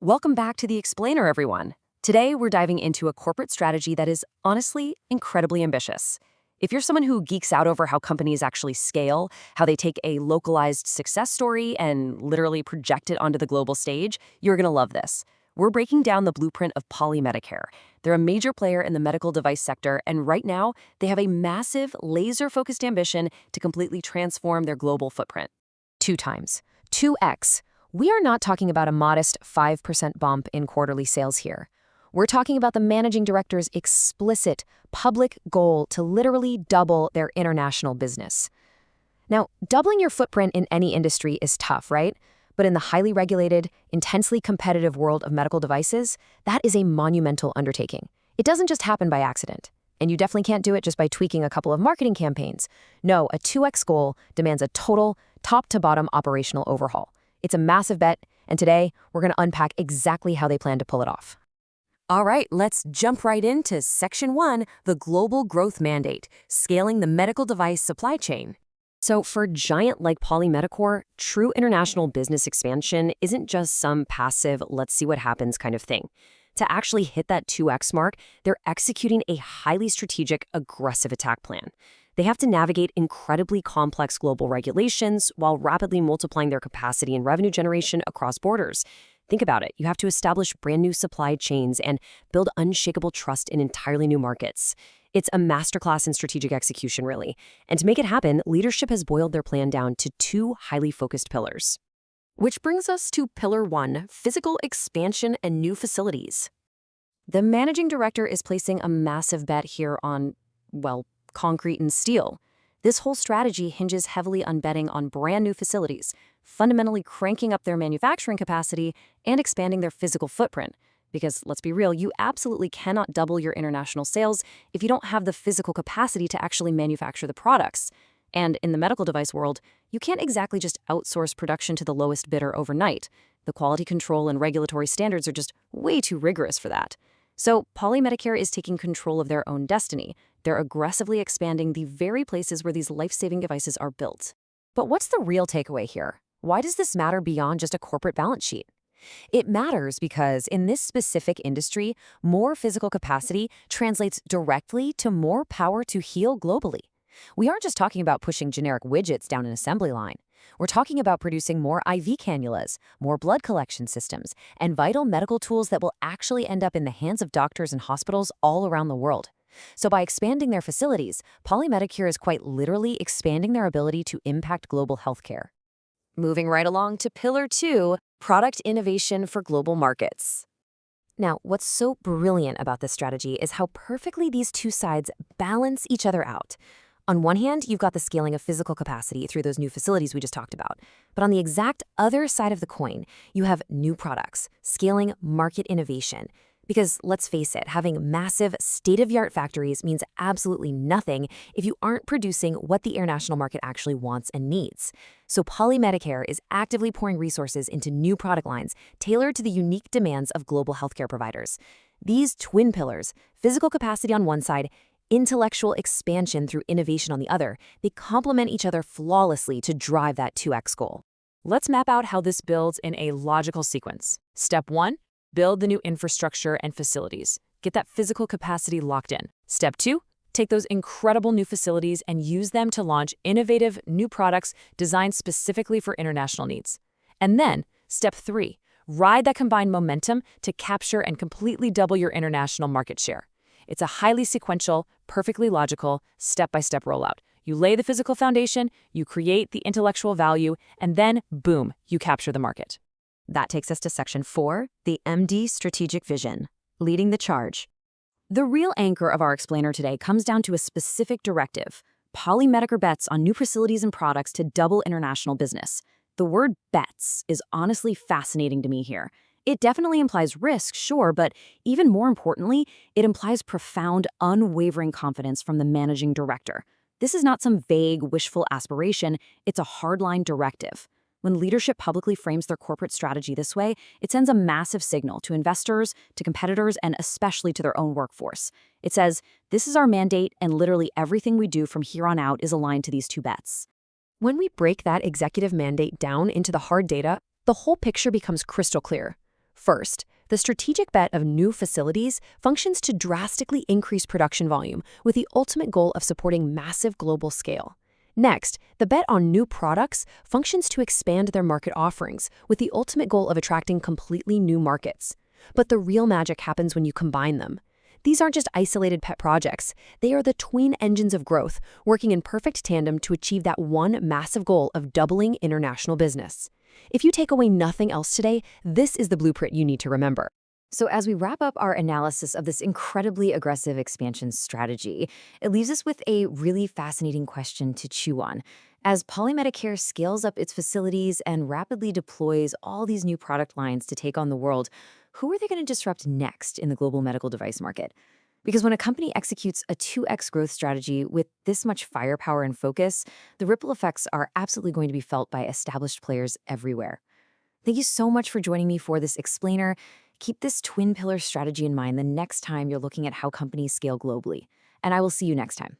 Welcome back to The Explainer, everyone. Today, we're diving into a corporate strategy that is honestly incredibly ambitious. If you're someone who geeks out over how companies actually scale, how they take a localized success story and literally project it onto the global stage, you're going to love this. We're breaking down the blueprint of Medicure. They're a major player in the medical device sector, and right now, they have a massive, laser-focused ambition to completely transform their global footprint. 2x. We are not talking about a modest 5% bump in quarterly sales here. We're talking about the managing director's explicit, public goal to literally double their international business. Now, doubling your footprint in any industry is tough, right? But in the highly regulated, intensely competitive world of medical devices, that is a monumental undertaking. It doesn't just happen by accident. And you definitely can't do it just by tweaking a couple of marketing campaigns. No, a 2x goal demands a total, top-to-bottom operational overhaul. It's a massive bet, and today, we're going to unpack exactly how they plan to pull it off. All right, let's jump right into Section 1, the Global Growth Mandate, scaling the medical device supply chain. So for a giant like Medicure, true international business expansion isn't just some passive, let's see what happens kind of thing. To actually hit that 2x mark, they're executing a highly strategic, aggressive attack plan. They have to navigate incredibly complex global regulations while rapidly multiplying their capacity and revenue generation across borders. Think about it. You have to establish brand new supply chains and build unshakable trust in entirely new markets. It's a masterclass in strategic execution, really. And to make it happen, leadership has boiled their plan down to two highly focused pillars. Which brings us to Pillar 1, physical expansion and new facilities. The managing director is placing a massive bet here on, concrete and steel. This whole strategy hinges heavily on betting on brand new facilities, fundamentally cranking up their manufacturing capacity and expanding their physical footprint. Because let's be real, you absolutely cannot double your international sales if you don't have the physical capacity to actually manufacture the products. And in the medical device world, you can't exactly just outsource production to the lowest bidder overnight. The quality control and regulatory standards are just way too rigorous for that. So Medicure is taking control of their own destiny. They're aggressively expanding the very places where these life-saving devices are built. But what's the real takeaway here? Why does this matter beyond just a corporate balance sheet? It matters because in this specific industry, more physical capacity translates directly to more power to heal globally. We aren't just talking about pushing generic widgets down an assembly line. We're talking about producing more IV cannulas, more blood collection systems, and vital medical tools that will actually end up in the hands of doctors and hospitals all around the world. So by expanding their facilities, Medicure is quite literally expanding their ability to impact global healthcare. Moving right along to Pillar 2, product innovation for global markets. Now, what's so brilliant about this strategy is how perfectly these two sides balance each other out. On one hand, you've got the scaling of physical capacity through those new facilities we just talked about. But on the exact other side of the coin, you have new products, scaling market innovation. Because let's face it, having massive, state-of-the-art factories means absolutely nothing if you aren't producing what the international market actually wants and needs. So Medicure is actively pouring resources into new product lines tailored to the unique demands of global healthcare providers. These twin pillars, physical capacity on one side, intellectual expansion through innovation on the other, they complement each other flawlessly to drive that 2x goal. Let's map out how this builds in a logical sequence. Step 1, build the new infrastructure and facilities. Get that physical capacity locked in. Step 2, take those incredible new facilities and use them to launch innovative new products designed specifically for international needs. And then, Step 3, ride that combined momentum to capture and completely double your international market share. It's a highly sequential, perfectly logical, step-by-step rollout. You lay the physical foundation, you create the intellectual value, and then, boom, you capture the market. That takes us to Section 4, the MD strategic vision, leading the charge. The real anchor of our explainer today comes down to a specific directive. Medicure bets on new facilities and products to double international business. The word bets is honestly fascinating to me here. It definitely implies risk, sure, but even more importantly, it implies profound, unwavering confidence from the managing director. This is not some vague, wishful aspiration, it's a hardline directive. When leadership publicly frames their corporate strategy this way, it sends a massive signal to investors, to competitors, and especially to their own workforce. It says, this is our mandate, and literally everything we do from here on out is aligned to these two bets. When we break that executive mandate down into the hard data, the whole picture becomes crystal clear. First, the strategic bet of new facilities functions to drastically increase production volume with the ultimate goal of supporting massive global scale. Next, the bet on new products functions to expand their market offerings with the ultimate goal of attracting completely new markets. But the real magic happens when you combine them. These aren't just isolated pet projects. They are the twin engines of growth, working in perfect tandem to achieve that one massive goal of doubling international business. If you take away nothing else today, this is the blueprint you need to remember. So as we wrap up our analysis of this incredibly aggressive expansion strategy, it leaves us with a really fascinating question to chew on. As Medicure scales up its facilities and rapidly deploys all these new product lines to take on the world, who are they going to disrupt next in the global medical device market? Because when a company executes a 2x growth strategy with this much firepower and focus, the ripple effects are absolutely going to be felt by established players everywhere. Thank you so much for joining me for this explainer. Keep this twin pillar strategy in mind the next time you're looking at how companies scale globally. And I will see you next time.